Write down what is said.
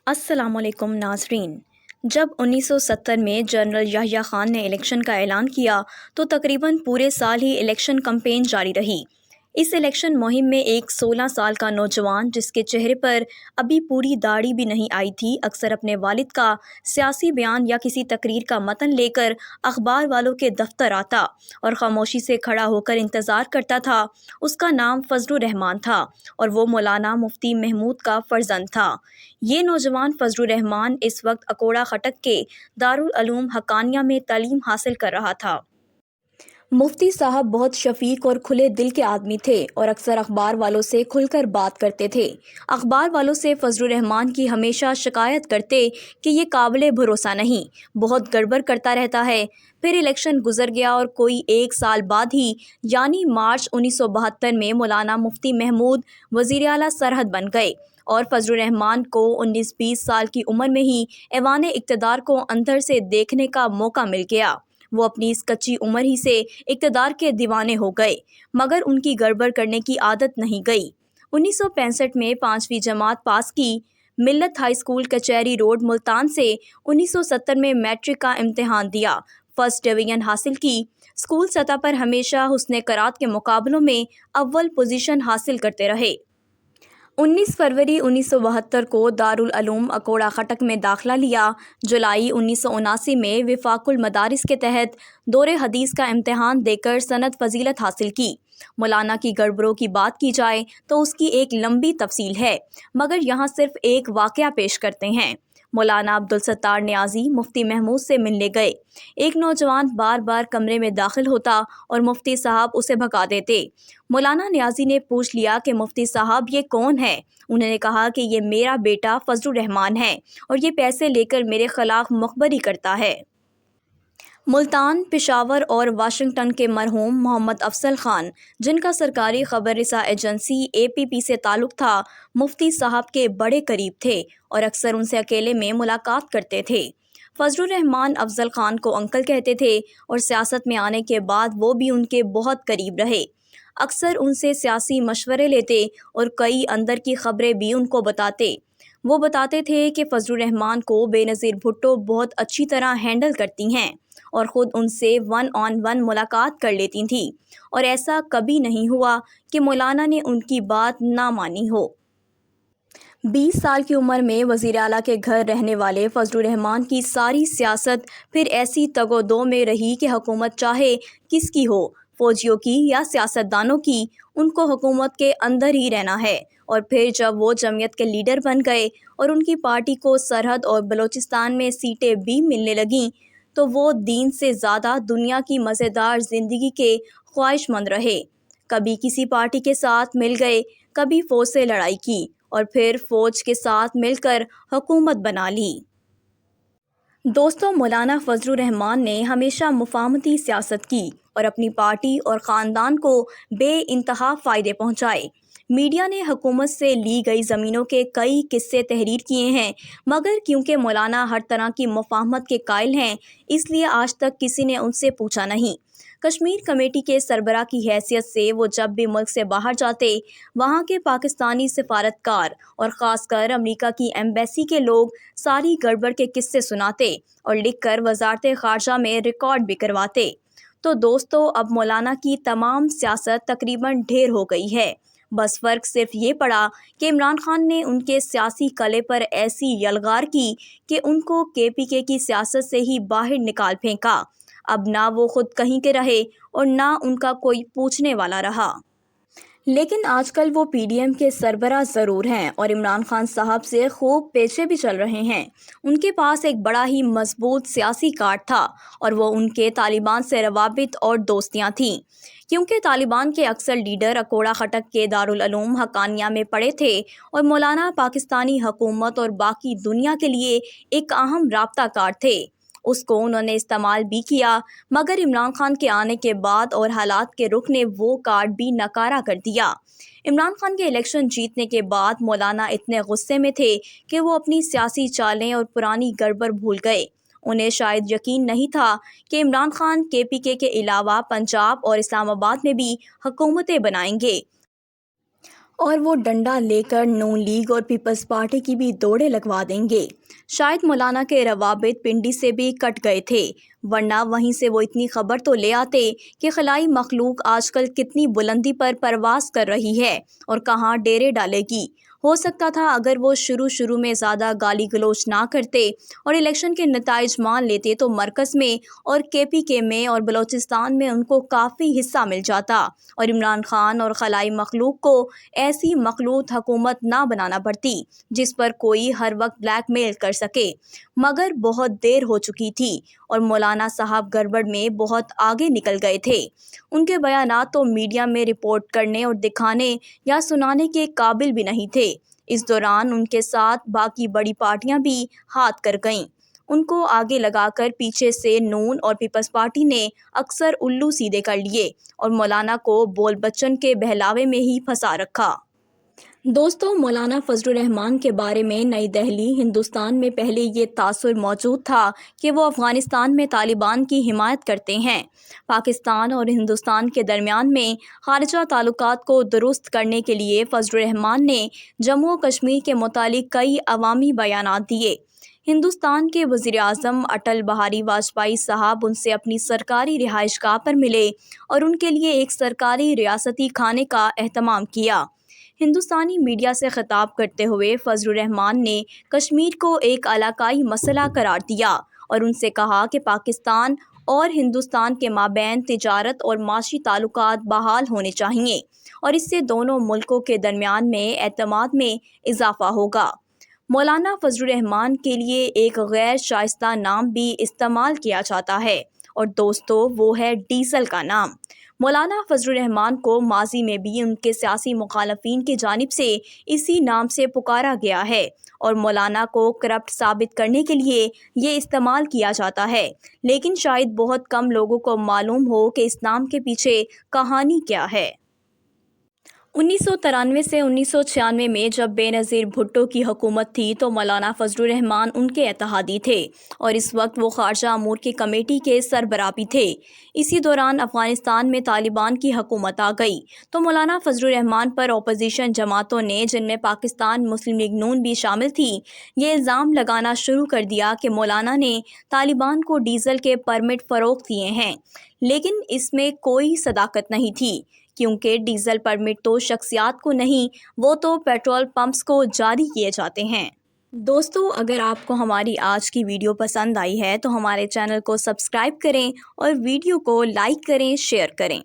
السلام علیکم ناظرین۔ جب 1970 میں جنرل یحییٰ خان نے الیکشن کا اعلان کیا تو تقریباً پورے سال ہی الیکشن کمپین جاری رہی۔ اس الیکشن مہم میں ایک 16 سال کا نوجوان جس کے چہرے پر ابھی پوری داڑھی بھی نہیں آئی تھی، اکثر اپنے والد کا سیاسی بیان یا کسی تقریر کا متن لے کر اخبار والوں کے دفتر آتا اور خاموشی سے کھڑا ہو کر انتظار کرتا تھا۔ اس کا نام فضل الرحمان تھا اور وہ مولانا مفتی محمود کا فرزند تھا۔ یہ نوجوان فضل الرحمان اس وقت اکوڑہ خٹک کے دارالعلوم حقانیہ میں تعلیم حاصل کر رہا تھا۔ مفتی صاحب بہت شفیق اور کھلے دل کے آدمی تھے اور اکثر اخبار والوں سے کھل کر بات کرتے تھے۔ اخبار والوں سے فضل الرحمان کی ہمیشہ شکایت کرتے کہ یہ قابل بھروسہ نہیں، بہت گڑبڑ کرتا رہتا ہے۔ پھر الیکشن گزر گیا اور کوئی ایک سال بعد ہی یعنی مارچ 1972 میں مولانا مفتی محمود وزیر اعلیٰ سرحد بن گئے اور فضل الرحمان کو 19-20 سال کی عمر میں ہی ایوان اقتدار کو اندر سے دیکھنے کا موقع مل گیا۔ وہ اپنی اس کچی عمر ہی سے اقتدار کے دیوانے ہو گئے، مگر ان کی گڑبڑ کرنے کی عادت نہیں گئی۔ 1965 میں 5ویں جماعت پاس کی، ملت ہائی اسکول کچہری روڈ ملتان سے 1970 میں میٹرک کا امتحان دیا، فرسٹ ڈویژن حاصل کی۔ اسکول سطح پر ہمیشہ حسن قرات کے مقابلوں میں اول پوزیشن حاصل کرتے رہے۔ 19 فروری 1972 کو دارالعلوم اکوڑہ خٹک میں داخلہ لیا۔ جولائی 1979 میں وفاق المدارس کے تحت دور حدیث کا امتحان دے کر سند فضیلت حاصل کی۔ مولانا کی گڑبڑوں کی بات کی جائے تو اس کی ایک لمبی تفصیل ہے، مگر یہاں صرف ایک واقعہ پیش کرتے ہیں۔ مولانا عبدالستار نیازی مفتی محمود سے ملنے گئے۔ ایک نوجوان بار بار کمرے میں داخل ہوتا اور مفتی صاحب اسے بھگا دیتے۔ مولانا نیازی نے پوچھ لیا کہ مفتی صاحب یہ کون ہے؟ انہوں نے کہا کہ یہ میرا بیٹا فضل الرحمان ہے اور یہ پیسے لے کر میرے خلاف مخبری کرتا ہے۔ ملتان، پشاور اور واشنگٹن کے مرحوم محمد افضل خان، جن کا سرکاری خبر رساں ایجنسی APP سے تعلق تھا، مفتی صاحب کے بڑے قریب تھے اور اکثر ان سے اکیلے میں ملاقات کرتے تھے۔ فضل الرحمان افضل خان کو انکل کہتے تھے اور سیاست میں آنے کے بعد وہ بھی ان کے بہت قریب رہے۔ اکثر ان سے سیاسی مشورے لیتے اور کئی اندر کی خبریں بھی ان کو بتاتے۔ وہ بتاتے تھے کہ فضل الرحمان کو بے نظیر بھٹو بہت اچھی طرح ہینڈل کرتی ہیں اور خود ان سے 1 on 1 ملاقات کر لیتی تھیں، اور ایسا کبھی نہیں ہوا کہ مولانا نے ان کی بات نہ مانی ہو۔ 20 سال کی عمر میں وزیر اعلیٰ کے گھر رہنے والے فضل الرحمان کی ساری سیاست پھر ایسی تگ و دو میں رہی کہ حکومت چاہے کس کی ہو، فوجیوں کی یا سیاستدانوں کی، ان کو حکومت کے اندر ہی رہنا ہے۔ اور پھر جب وہ جمعیت کے لیڈر بن گئے اور ان کی پارٹی کو سرحد اور بلوچستان میں سیٹیں بھی ملنے لگیں تو وہ دین سے زیادہ دنیا کی مزیدار زندگی کے خواہش مند رہے۔ کبھی کسی پارٹی کے ساتھ مل گئے، کبھی فوج سے لڑائی کی اور پھر فوج کے ساتھ مل کر حکومت بنا لی۔ دوستوں، مولانا فضل الرحمان نے ہمیشہ مفاہمتی سیاست کی اور اپنی پارٹی اور خاندان کو بے انتہا فائدے پہنچائے۔ میڈیا نے حکومت سے لی گئی زمینوں کے کئی قصے تحریر کیے ہیں، مگر کیونکہ مولانا ہر طرح کی مفاہمت کے قائل ہیں، اس لیے آج تک کسی نے ان سے پوچھا نہیں۔ کشمیر کمیٹی کے سربراہ کی حیثیت سے وہ جب بھی ملک سے باہر جاتے، وہاں کے پاکستانی سفارتکار اور خاص کر امریکہ کی ایمبیسی کے لوگ ساری گڑبڑ کے قصے سناتے اور لکھ کر وزارت خارجہ میں ریکارڈ بھی کرواتے۔ تو دوستو، اب مولانا کی تمام سیاست تقریباً ڈھیر ہو گئی ہے، بس فرق صرف یہ پڑا کہ عمران خان نے ان کے سیاسی قلعے پر ایسی یلغار کی کہ ان کو KPK کی سیاست سے ہی باہر نکال پھینکا۔ اب نہ وہ خود کہیں کے رہے اور نہ ان کا کوئی پوچھنے والا رہا۔ لیکن آج کل وہ PDM کے سربراہ ضرور ہیں اور عمران خان صاحب سے خوب پیچھے بھی چل رہے ہیں۔ ان کے پاس ایک بڑا ہی مضبوط سیاسی کارڈ تھا اور وہ ان کے طالبان سے روابط اور دوستیاں تھیں، کیونکہ طالبان کے اکثر لیڈر اکوڑہ خٹک کے دارالعلوم حقانیہ میں پڑھے تھے اور مولانا پاکستانی حکومت اور باقی دنیا کے لیے ایک اہم رابطہ کارڈ تھے۔ اس کو انہوں نے استعمال بھی کیا، مگر عمران خان کے آنے کے بعد اور حالات کے رخ نے وہ کارڈ بھی ناکارہ کر دیا۔ عمران خان کے الیکشن جیتنے کے بعد مولانا اتنے غصے میں تھے کہ وہ اپنی سیاسی چالیں اور پرانی گڑبڑ بھول گئے۔ انہیں شاید یقین نہیں تھا کہ عمران خان KPK کے علاوہ پنجاب اور اسلام آباد میں بھی حکومتیں بنائیں گے اور وہ ڈنڈا لے کر نون لیگ اور پیپلز پارٹی کی بھی دوڑیں لگوا دیں گے۔ شاید مولانا کے روابط پنڈی سے بھی کٹ گئے تھے، ورنہ وہیں سے وہ اتنی خبر تو لے آتے کہ خلائی مخلوق آج کل کتنی بلندی پر پرواز کر رہی ہے اور کہاں ڈیرے ڈالے گی۔ ہو سکتا تھا اگر وہ شروع میں زیادہ گالی گلوچ نہ کرتے اور الیکشن کے نتائج مان لیتے تو مرکز میں اور KPK میں اور بلوچستان میں ان کو کافی حصہ مل جاتا اور عمران خان اور خلائی مخلوق کو ایسی مخلوط حکومت نہ بنانا پڑتی جس پر کوئی ہر وقت بلیک میل کر سکے۔ مگر بہت دیر ہو چکی تھی اور مولانا صاحب گڑبڑ میں بہت آگے نکل گئے تھے۔ ان کے بیانات تو میڈیا میں رپورٹ کرنے اور دکھانے یا سنانے کے قابل بھی نہیں تھے۔ اس دوران ان کے ساتھ باقی بڑی پارٹیاں بھی ہاتھ کر گئیں۔ ان کو آگے لگا کر پیچھے سے نون اور پیپلز پارٹی نے اکثر الو سیدھے کر لیے اور مولانا کو بول بچن کے بہلاوے میں ہی پھنسا رکھا۔ دوستو، مولانا فضل الرحمان کے بارے میں نئی دہلی، ہندوستان میں پہلے یہ تاثر موجود تھا کہ وہ افغانستان میں طالبان کی حمایت کرتے ہیں۔ پاکستان اور ہندوستان کے درمیان میں خارجہ تعلقات کو درست کرنے کے لیے فضل الرحمان نے جموں و کشمیر کے متعلق کئی عوامی بیانات دیے۔ ہندوستان کے وزیر اعظم اٹل بہاری واجپئی صاحب ان سے اپنی سرکاری رہائش گاہ پر ملے اور ان کے لیے ایک سرکاری ریاستی کھانے کا اہتمام کیا۔ ہندوستانی میڈیا سے خطاب کرتے ہوئے فضل الرحمان نے کشمیر کو ایک علاقائی مسئلہ قرار دیا اور ان سے کہا کہ پاکستان اور ہندوستان کے مابین تجارت اور معاشی تعلقات بحال ہونے چاہیے اور اس سے دونوں ملکوں کے درمیان میں اعتماد میں اضافہ ہوگا۔ مولانا فضل الرحمان کے لیے ایک غیر شائستہ نام بھی استعمال کیا جاتا ہے اور دوستو وہ ہے ڈیزل کا نام۔ مولانا فضل الرحمان کو ماضی میں بھی ان کے سیاسی مخالفین کی جانب سے اسی نام سے پکارا گیا ہے اور مولانا کو کرپٹ ثابت کرنے کے لیے یہ استعمال کیا جاتا ہے، لیکن شاید بہت کم لوگوں کو معلوم ہو کہ اس نام کے پیچھے کہانی کیا ہے۔ 1993 سے 1996 میں جب بے نظیر بھٹو کی حکومت تھی تو مولانا فضل الرحمان ان کے اتحادی تھے اور اس وقت وہ خارجہ امور کی کمیٹی کے سربراہ بھی تھے۔ اسی دوران افغانستان میں طالبان کی حکومت آ گئی تو مولانا فضل الرحمان پر اپوزیشن جماعتوں نے، جن میں پاکستان مسلم لیگ نون بھی شامل تھی، یہ الزام لگانا شروع کر دیا کہ مولانا نے طالبان کو ڈیزل کے پرمٹ فروخت دیے ہیں، لیکن اس میں کوئی صداقت نہیں تھی کیونکہ ڈیزل پرمٹ تو شخصیات کو نہیں، وہ تو پیٹرول پمپس کو جاری کیے جاتے ہیں۔ دوستو، اگر آپ کو ہماری آج کی ویڈیو پسند آئی ہے تو ہمارے چینل کو سبسکرائب کریں اور ویڈیو کو لائک کریں، شیئر کریں۔